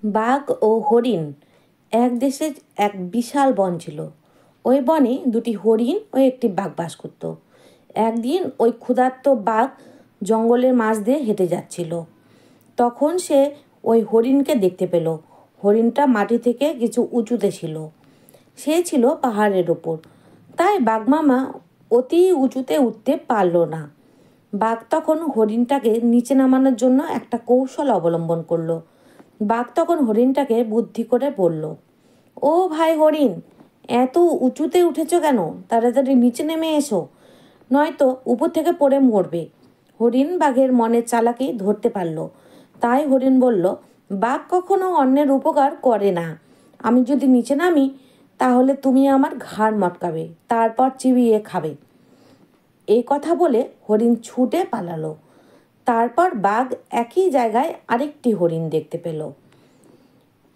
বাঘ ও হরিণ। এক দেশে এক বিশাল বন ছিল। ওই বনে দুটি হরিণ ও একটি বাঘ বাস করত। একদিন ওই ক্ষুধার্ত বাঘ জঙ্গলের মাঝ দিয়ে হেঁটে যাচ্ছিল। তখন সে ওই হরিণকে দেখতে পেল। হরিণটা মাটি থেকে কিছু উঁচুতে ছিল। সে ছিল পাহাড়ের ওপর, তাই বাঘমামা অতি উঁচুতে উঠতে পারল না। বাঘ তখন হরিণটাকে নিচে নামানোর জন্য একটা কৌশল অবলম্বন করলো। বাঘ তখন হরিণটাকে বুদ্ধি করে বলল, ও ভাই হরিণ, এত উঁচুতে উঠেছ কেন? তাড়াতাড়ি নিচে নেমে এসো, নয়তো উপর থেকে পড়ে মরবে। হরিণ বাঘের মনের চালাকি ধরতে পারল। তাই হরিণ বলল, বাঘ কখনো অন্যের উপকার করে না। আমি যদি নিচে নামি তাহলে তুমি আমার ঘাড় মটকাবে, তারপর চিবিয়ে খাবে। এই কথা বলে হরিণ ছুটে পালালো। তারপর বাঘ একই জায়গায় আরেকটি হরিণ দেখতে পেল।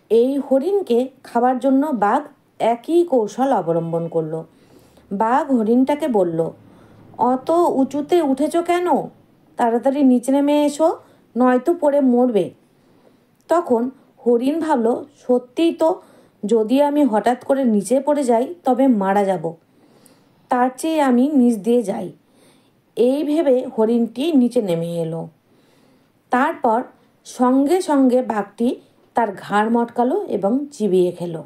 এই হরিণকে খাবার জন্য বাঘ একই কৌশল অবলম্বন করলো। বাঘ হরিণটাকে বলল, অত উঁচুতে উঠেছ কেন? তাড়াতাড়ি নিচে নেমে এসো, নয়তো পড়ে মরবে। তখন হরিণ ভাবল, সত্যিই তো, যদি আমি হঠাৎ করে নিচে পড়ে যাই তবে মারা যাব। তার চেয়ে আমি নিচ দিয়ে যাই। এই ভেবে হরিণটি নিচে নেমে এলো। তারপর সঙ্গে সঙ্গে বাঘটি তার ঘাড় মটকালো এবং চিবিয়ে খেলো।